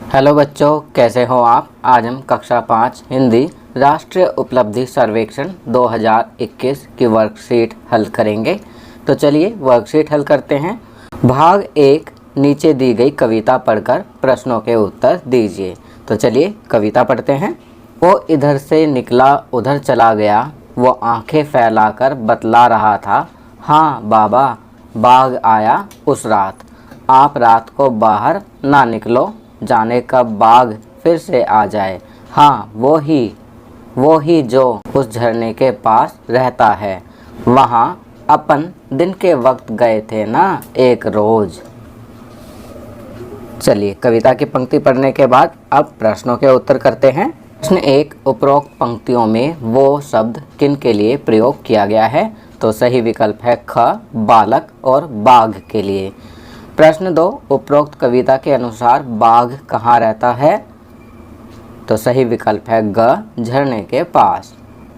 Hello बच्चों, कैसे हो आप। आज हम कक्षा 5 हिंदी राष्ट्रीय उपलब्धि सर्वेक्षण 2021 की वर्कशीट हल करेंगे। तो चलिए वर्कशीट हल करते हैं। भाग 1, नीचे दी गई कविता पढ़कर प्रश्नों के उत्तर दीजिए। तो चलिए कविता पढ़ते हैं। वो इधर से निकला उधर चला गया, वो आंखें फैलाकर बतला रहा था, हाँ बाबा बाघ आया उस रात। आप रात को बाहर ना निकलो, जाने कब बाघ फिर से आ जाए। हाँ वो ही जो उस झरने के पास रहता है, वहाँ अपन दिन के वक्त गए थे ना एक रोज। चलिए कविता की पंक्ति पढ़ने के बाद अब प्रश्नों के उत्तर करते हैं। प्रश्न 1, उपरोक्त पंक्तियों में वो शब्द किन के लिए प्रयोग किया गया है। तो सही विकल्प है ख, बालक और बाघ के लिए। प्रश्न 2, उपरोक्त कविता के अनुसार बाघ कहाँ रहता है। तो सही विकल्प है ग, झरने के पास।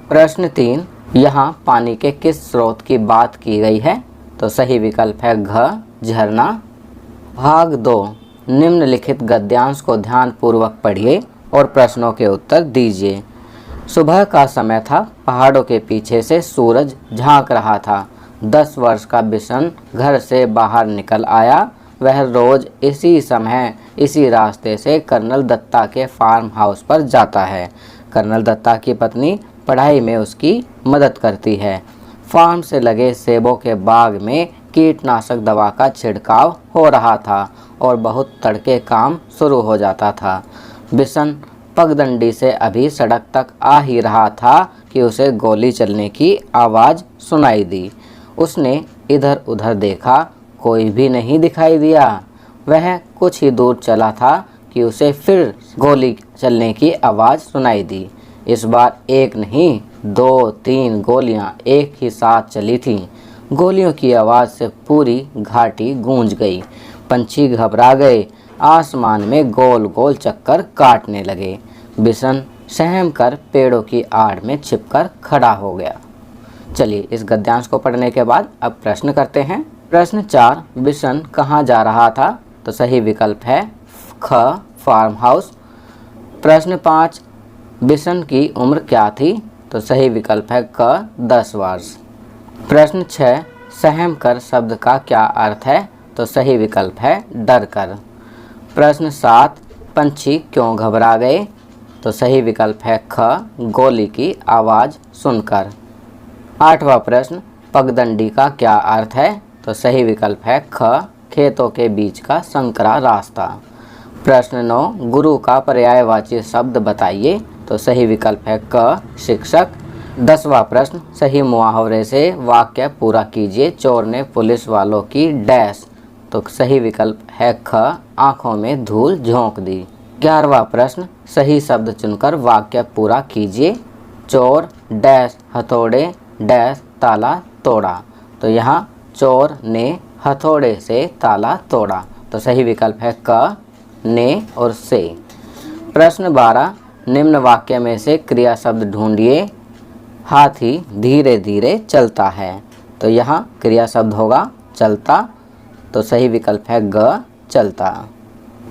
प्रश्न 3, यहाँ पानी के किस स्रोत की बात की गई है। तो सही विकल्प है घ, झरना। भाग 2, निम्नलिखित गद्यांश को ध्यानपूर्वक पढ़िए और प्रश्नों के उत्तर दीजिए। सुबह का समय था, पहाड़ों के पीछे से सूरज झांक रहा था। 10 वर्ष का बिशन घर से बाहर निकल आया। वह रोज इसी समय इसी रास्ते से कर्नल दत्ता के फार्म हाउस पर जाता है। कर्नल दत्ता की पत्नी पढ़ाई में उसकी मदद करती है। फार्म से लगे सेबों के बाग में कीटनाशक दवा का छिड़काव हो रहा था और बहुत तड़के काम शुरू हो जाता था। बिशन पगडंडी से अभी सड़क तक आ ही रहा था कि उसे गोली चलने की आवाज़ सुनाई दी। उसने इधर उधर देखा, कोई भी नहीं दिखाई दिया। वह कुछ ही दूर चला था कि उसे फिर गोली चलने की आवाज़ सुनाई दी। इस बार एक नहीं 2-3 गोलियां एक ही साथ चली थीं। गोलियों की आवाज़ से पूरी घाटी गूंज गई। पंछी घबरा गए, आसमान में गोल गोल चक्कर काटने लगे। बिशन सहम कर पेड़ों की आड़ में छिपकर खड़ा हो गया। चलिए इस गद्यांश को पढ़ने के बाद अब प्रश्न करते हैं। प्रश्न 4, बिशन कहाँ जा रहा था। तो सही विकल्प है ख, फार्म हाउस। प्रश्न 5, बिशन की उम्र क्या थी। तो सही विकल्प है क, 10 वर्ष। प्रश्न 6, सहम कर शब्द का क्या अर्थ है। तो सही विकल्प है डर कर। प्रश्न 7, पंछी क्यों घबरा गए। तो सही विकल्प है ख, गोली की आवाज़ सुनकर। 8वां प्रश्न, पगडंडी का क्या अर्थ है। तो सही विकल्प है ख, खेतों के बीच का संकरा रास्ता। प्रश्न 9, गुरु का पर्यायवाची शब्द बताइए। तो सही विकल्प है क, शिक्षक। 10वां प्रश्न, सही मुहावरे से वाक्य पूरा कीजिए। चोर ने पुलिस वालों की डैश। तो सही विकल्प है ख, आंखों में धूल झोंक दी। 11वां प्रश्न, सही शब्द चुनकर वाक्य पूरा कीजिए। चोर डैश हथौड़े डैश ताला तोड़ा। तो यहाँ चोर ने हथौड़े से ताला तोड़ा। तो सही विकल्प है क, ने और से। प्रश्न 12, निम्न वाक्य में से क्रिया शब्द ढूंढिए। हाथी धीरे धीरे चलता है। तो यहाँ क्रिया शब्द होगा चलता। तो सही विकल्प है ग, चलता।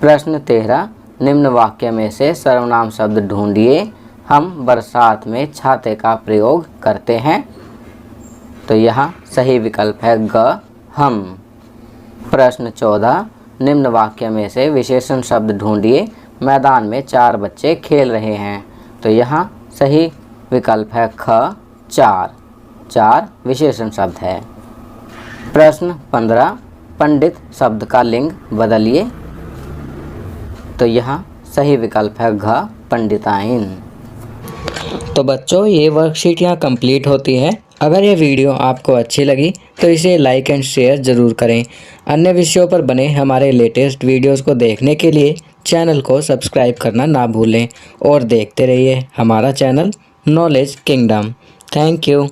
प्रश्न 13, निम्न वाक्य में से सर्वनाम शब्द ढूंढिए। हम बरसात में छाते का प्रयोग करते हैं। तो यहाँ सही विकल्प है ग, हम। प्रश्न 14, निम्न वाक्य में से विशेषण शब्द ढूंढिए। मैदान में 4 बच्चे खेल रहे हैं। तो यहाँ सही विकल्प है ख, 4। 4 विशेषण शब्द है। प्रश्न 15, पंडित शब्द का लिंग बदलिए। तो यहाँ सही विकल्प है घ, पंडिताइन। तो बच्चों ये वर्कशीट यहाँ कंप्लीट होती है। अगर ये वीडियो आपको अच्छी लगी तो इसे लाइक एंड शेयर ज़रूर करें। अन्य विषयों पर बने हमारे लेटेस्ट वीडियोस को देखने के लिए चैनल को सब्सक्राइब करना ना भूलें और देखते रहिए हमारा channel knowledge kingdom. Thank you.